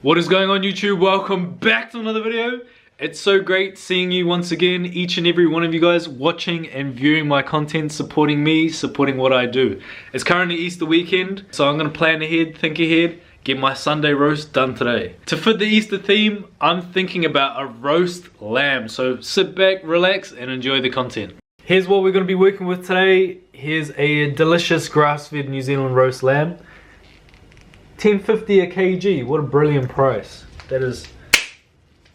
What is going on YouTube? Welcome back to another video. It's so great seeing you once again, each and every one of you guys watching and viewing my content, supporting me, supporting what I do. It's currently Easter weekend, so I'm gonna plan ahead, think ahead, get my Sunday roast done today. To fit the Easter theme, I'm thinking about a roast lamb, so sit back, relax, and enjoy the content. Here's what we're gonna be working with today. Here's a delicious grass-fed New Zealand roast lamb. $10.50 a kg, what a brilliant price. That is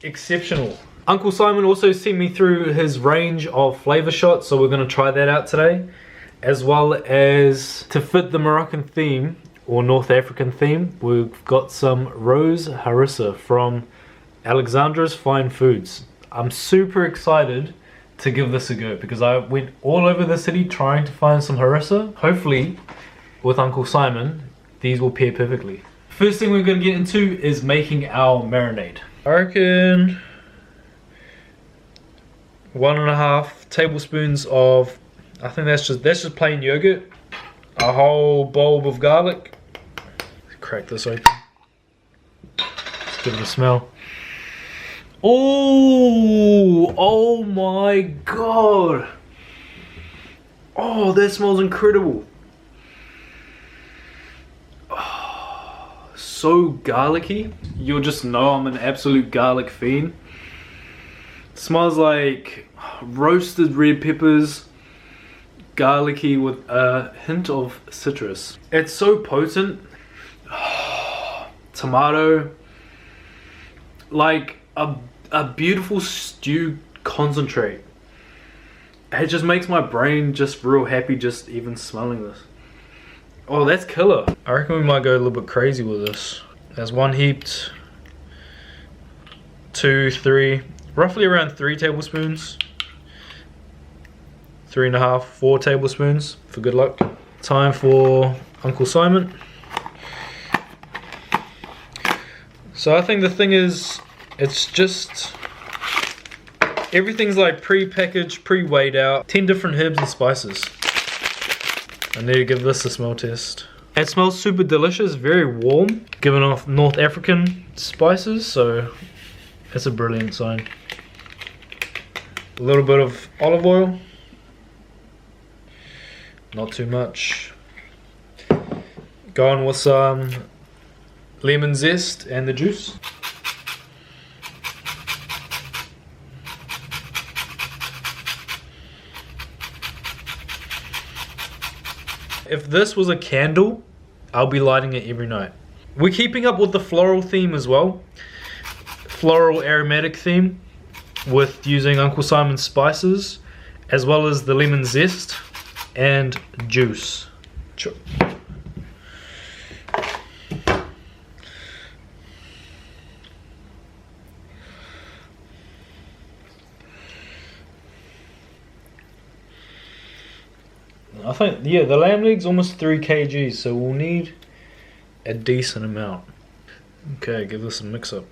exceptional. Uncle Simon also sent me through his range of flavor shots, so we're gonna try that out today. As well as, to fit the Moroccan theme, or North African theme, we've got some rose harissa from Alexandra's Fine Foods. I'm super excited to give this a go because I went all over the city trying to find some harissa. Hopefully, with Uncle Simon, these will pair perfectly. First thing we're going to get into is making our marinade. I reckon 1.5 tablespoons of, I think that's just plain yogurt. A whole bowl of garlic. Crack this open. Let's give it a smell. Oh my god. Oh, that smells incredible. So garlicky. You'll just know I'm an absolute garlic fiend. It smells like roasted red peppers, garlicky with a hint of citrus. It's so potent. Tomato, like a beautiful stew concentrate. It just makes my brain just real happy just even smelling this. Oh, that's killer. I reckon we might go a little bit crazy with this. There's one heaped, 2, 3, roughly around 3 tablespoons. 3.5, 4 tablespoons for good luck. Time for Uncle Simon. So I think the thing is, it's just, everything's like pre-packaged, pre-weighed out. 10 different herbs and spices. I need to give this a smell test. It smells super delicious, very warm, giving off North African spices, so it's a brilliant sign. A little bit of olive oil, not too much. Go on with some lemon zest and the juice. If this was a candle, I'll be lighting it every night. We're keeping up with the floral theme as well. Floral aromatic theme with using Uncle Simon's spices, as well as the lemon zest and juice. I think, yeah, the lamb leg's almost 3 kgs, so we'll need a decent amount. Okay, give this a mix up.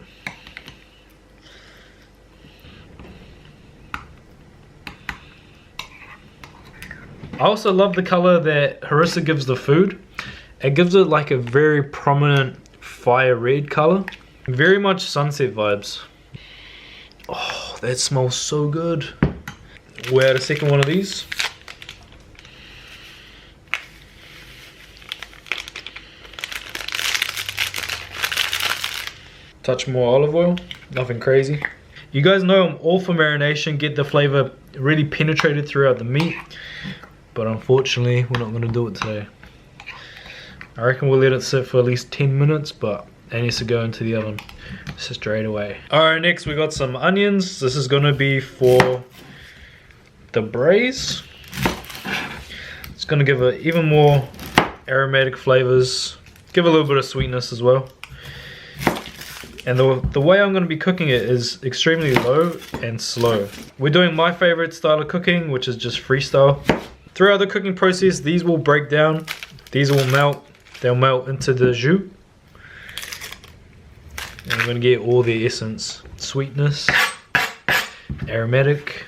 I also love the color that harissa gives the food. It gives it like a very prominent fire red color. Very much sunset vibes. Oh, that smells so good. We'll add a second one of these. Touch more olive oil, nothing crazy. You guys know I'm all for marination, get the flavor really penetrated throughout the meat, but unfortunately we're not going to do it today. I reckon we'll let it sit for at least 10 minutes, but it needs to go into the oven straight away. Alright, next we got some onions. This is going to be for the braise. It's going to give it even more aromatic flavors, give a little bit of sweetness as well. And the way I'm going to be cooking it is extremely low and slow. We're doing my favorite style of cooking, which is just freestyle. Throughout the cooking process, these will break down. These will melt. They'll melt into the jus. And we're going to get all the essence. Sweetness, aromatic,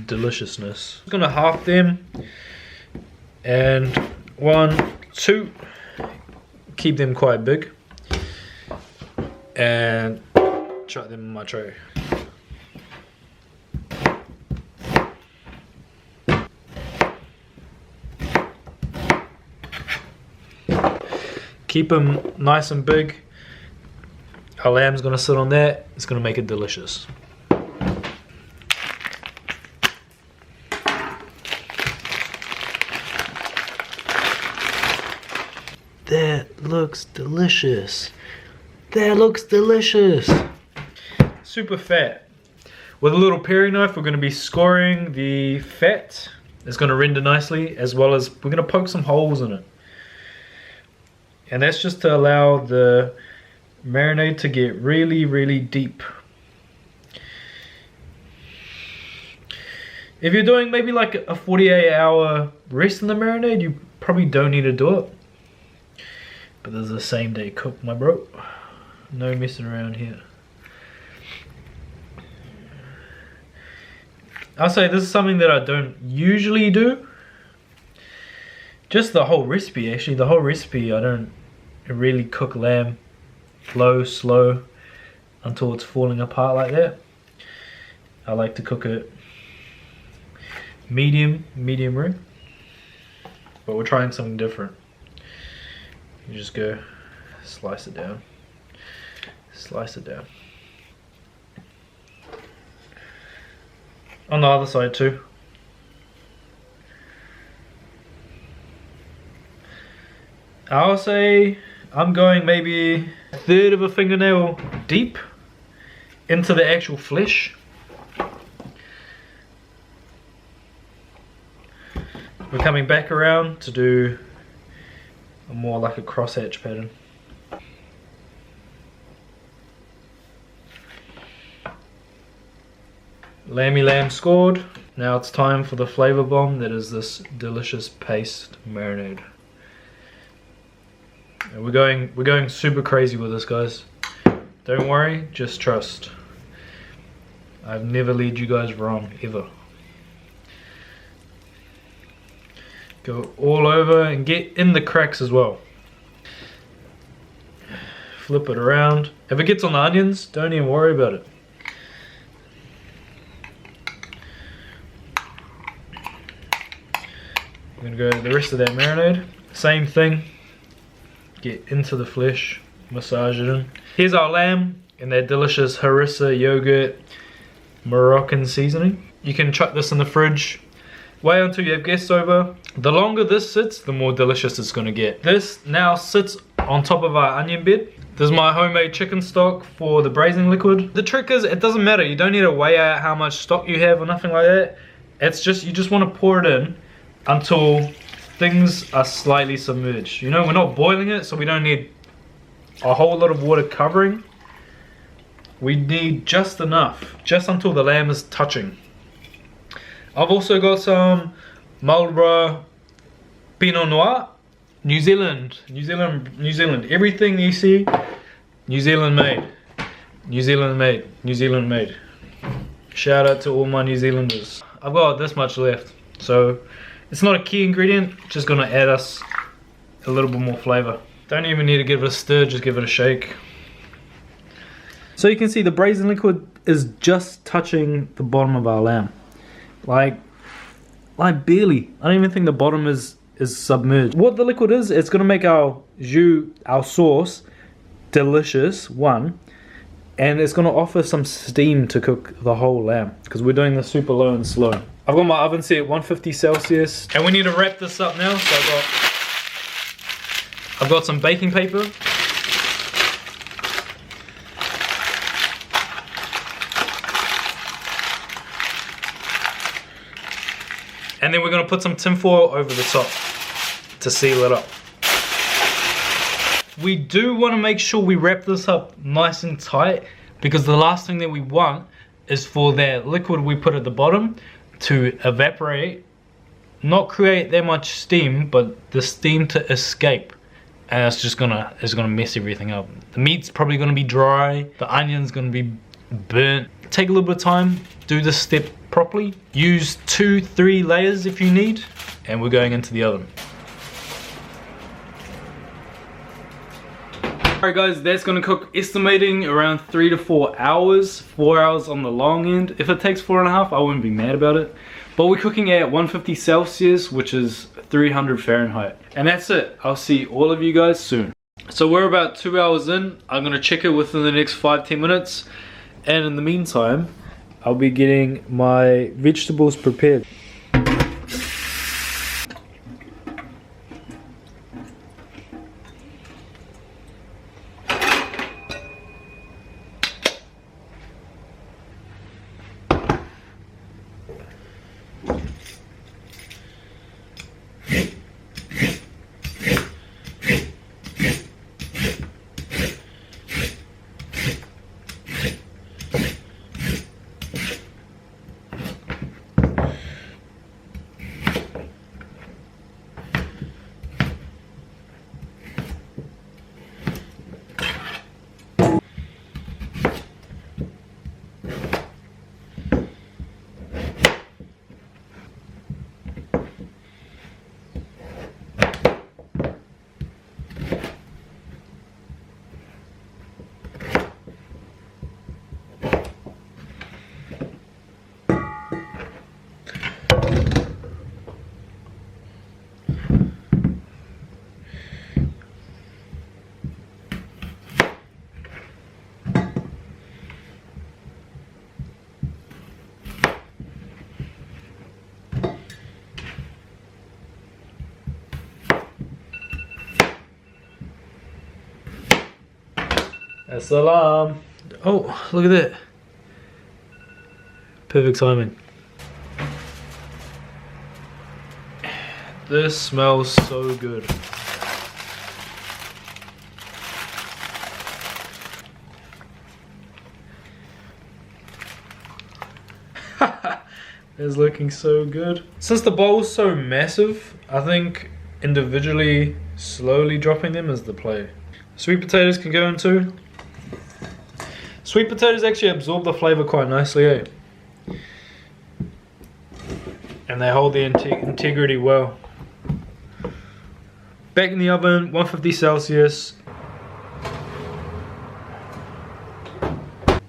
deliciousness. I'm going to half them. And 1, 2. Keep them quite big. and chuck them in my tray. Keep them nice and big. Our lamb's gonna sit on that. It's gonna make it delicious. That looks delicious. That looks delicious. Super fat. With a little paring knife, we're going to be scoring the fat. It's going to render nicely, as well as we're going to poke some holes in it. And that's just to allow the marinade to get really, really deep. If you're doing maybe like a 48-hour rest in the marinade, you probably don't need to do it. But this is a same day cook, my bro. No messing around here. I'll say this is something that I don't usually do. Just the whole recipe, actually. The whole recipe, I don't really cook lamb low, slow, until it's falling apart like that. I like to cook it medium rare. But we're trying something different. You just go slice it down. Slice it down. On the other side too. I'll say I'm going maybe a third of a fingernail deep into the actual flesh. We're coming back around to do more like a crosshatch pattern. Lamb scored. Now it's time for the flavor bomb that is this delicious paste marinade. And we're going super crazy with this, guys. Don't worry, just trust. I've never led you guys wrong, ever. Go all over and get in the cracks as well. Flip it around. If it gets on the onions, don't even worry about it. I'm gonna go the rest of that marinade. Same thing. Get into the flesh, massage it in. Here's our lamb in that delicious harissa yogurt Moroccan seasoning. You can chuck this in the fridge. Wait until you have guests over. The longer this sits, the more delicious it's gonna get. This now sits on top of our onion bed. This is my homemade chicken stock for the braising liquid. The trick is, it doesn't matter. You don't need to weigh out how much stock you have or nothing like that. It's just, you just wanna pour it in until things are slightly submerged. You know, we're not boiling it, so we don't need a whole lot of water covering. We need just enough, just until the lamb is touching. I've also got some Marlborough Pinot Noir, New Zealand. Everything you see, New Zealand made. New Zealand made, New Zealand made. Shout out to all my New Zealanders. I've got this much left, so it's not a key ingredient, just gonna add us a little bit more flavor. Don't even need to give it a stir, just give it a shake. So you can see the braising liquid is just touching the bottom of our lamb. Like barely. I don't even think the bottom is submerged. What the liquid is, it's gonna make our jus, our sauce, delicious, one, and it's gonna offer some steam to cook the whole lamb, because we're doing this super low and slow. I've got my oven set at 150 Celsius, and we need to wrap this up now. So I've got some baking paper. And then we're gonna put some tin foil over the top to seal it up. We do wanna make sure we wrap this up nice and tight, because the last thing that we want is for that liquid we put at the bottom to evaporate, not create that much steam, but the steam to escape. And it's gonna mess everything up. The meat's probably gonna be dry, the onion's gonna be burnt. Take a little bit of time, do this step properly. Use 2-3 layers if you need, and we're going into the oven. Alright guys, that's gonna cook estimating around 3 to 4 hours. 4 hours on the long end. If it takes 4.5, I wouldn't be mad about it. But we're cooking at 150 Celsius, which is 300 Fahrenheit. And that's it. I'll see all of you guys soon. So we're about 2 hours in. I'm gonna check it within the next 5-10 minutes. And in the meantime, I'll be getting my vegetables prepared. Harissa LAMB. Oh, look at that. Perfect timing. This smells so good. It's looking so good. Since the bowl's so massive, I think individually slowly dropping them is the play. Sweet potatoes can go in too. Sweet potatoes actually absorb the flavour quite nicely, eh? And they hold the integrity well. Back in the oven, 150 Celsius.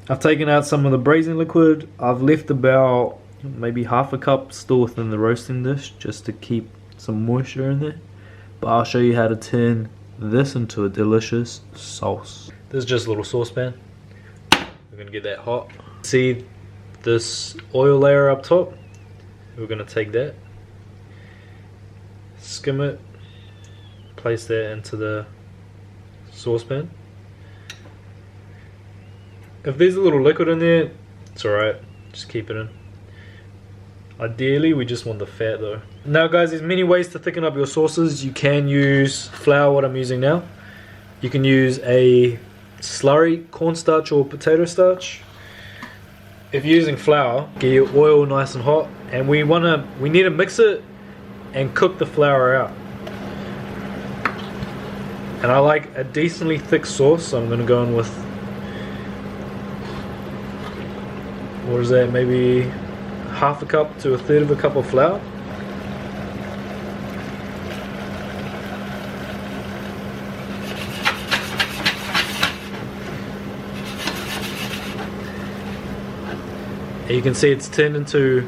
I've taken out some of the braising liquid. I've left about maybe half a cup still within the roasting dish just to keep some moisture in there. But I'll show you how to turn this into a delicious sauce. This is just a little saucepan. We're gonna get that hot. See this oil layer up top? We're gonna take that, skim it, place that into the saucepan. If there's a little liquid in there, it's alright, just keep it in. Ideally, we just want the fat though. Now guys, there's many ways to thicken up your sauces. You can use flour, what I'm using now. You can use a slurry, cornstarch or potato starch. If you're using flour, get your oil nice and hot, and we need to mix it and cook the flour out. And I like a decently thick sauce, so I'm going to go in with, what is that, maybe half a cup to a third of a cup of flour. You can see it's turned into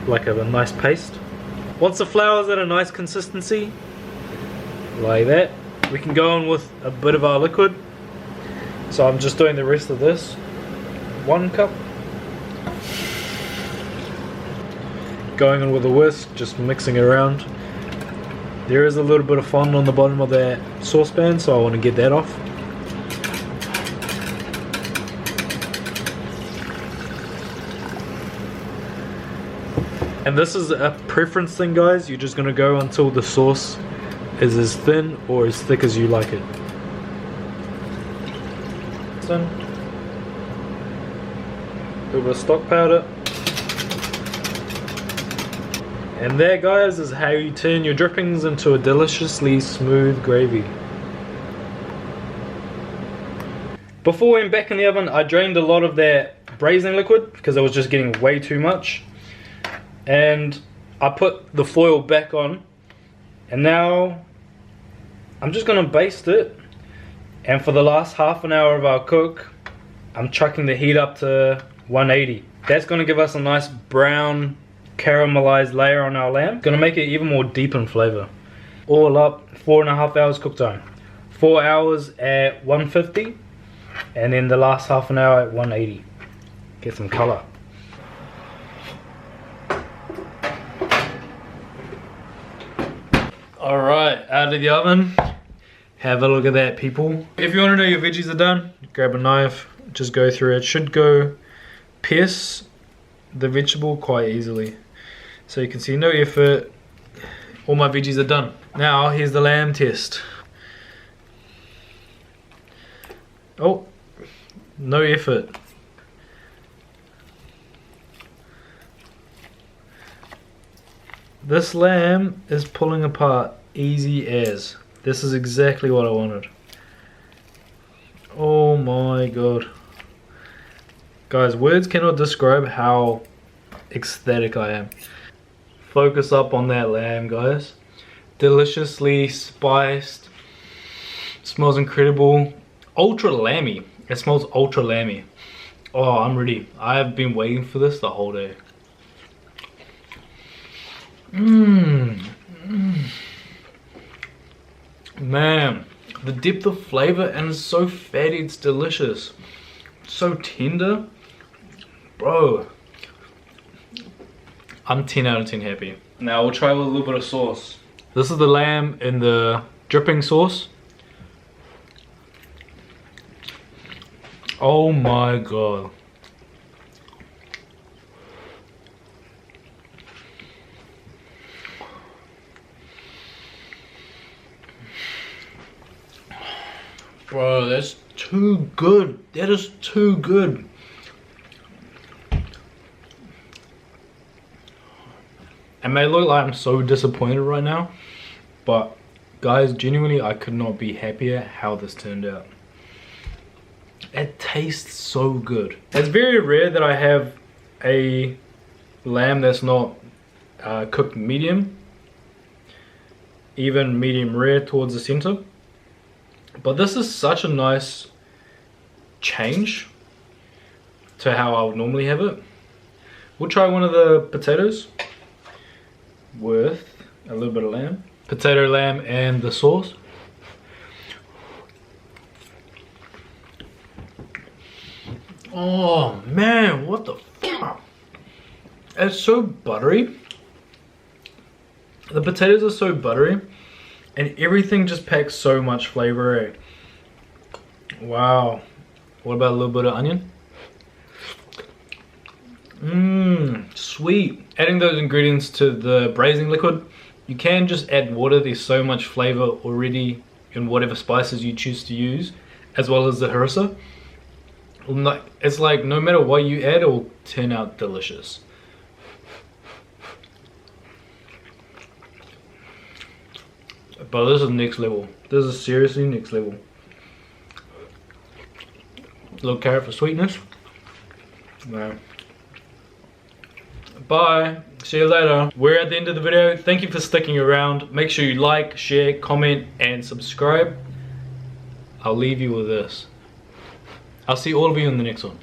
like a nice paste. Once the flour's at a nice consistency, like that, we can go on with a bit of our liquid. So I'm just doing the rest of this. 1 cup. Going in with a whisk, just mixing it around. There is a little bit of fondant on the bottom of that saucepan, so I want to get that off. And this is a preference thing, guys. You're just going to go until the sauce is as thin or as thick as you like it. Thin. A little bit of stock powder. And there, guys, is how you turn your drippings into a deliciously smooth gravy. Before we went back in the oven, I drained a lot of that braising liquid because it was just getting way too much. And I put the foil back on, and now I'm just gonna baste it And for the last half an hour of our cook, I'm chucking the heat up to 180. That's gonna give us a nice brown caramelized layer on our lamb. Gonna make it even more deep in flavor. All up, 4.5 hours cook time. 4 hours at 150, and then the last half an hour at 180. Get some color. Alright, out of the oven. Have a look at that, people. If you want to know your veggies are done, grab a knife, just go through it. Should go pierce the vegetable quite easily. So you can see no effort. All my veggies are done. Now here's the lamb test. Oh, no effort. This lamb is pulling apart easy as. This is exactly what I wanted. Oh my god. Guys, words cannot describe how ecstatic I am. Focus up on that lamb, guys. Deliciously spiced. Smells incredible. Ultra lamby. It smells ultra lamby. Oh, I'm ready. I have been waiting for this the whole day. Man, the depth of flavor, and it's so fatty, it's delicious. So tender. Bro, I'm 10 out of 10 happy. Now we'll try with a little bit of sauce. This is the lamb in the dripping sauce. Oh my god. Bro, that's too good. That is too good. It may look like I'm so disappointed right now, but guys, genuinely, I could not be happier how this turned out. It tastes so good. It's very rare that I have a lamb that's not cooked medium, even medium rare towards the center. But this is such a nice change to how I would normally have it. We'll try one of the potatoes with a little bit of lamb. Potato, lamb, and the sauce. Oh man, what the fuck? It's so buttery. The potatoes are so buttery. And everything just packs so much flavor, eh? Wow. What about a little bit of onion? Sweet. Adding those ingredients to the braising liquid, you can just add water. There's so much flavor already in whatever spices you choose to use, as well as the harissa. It's like no matter what you add, it will turn out delicious. But this is next level. This is seriously next level. Little carrot for sweetness. Man. Bye. See you later. We're at the end of the video. Thank you for sticking around. Make sure you like, share, comment, and subscribe. I'll leave you with this. I'll see all of you in the next one.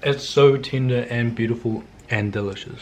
It's so tender and beautiful and delicious.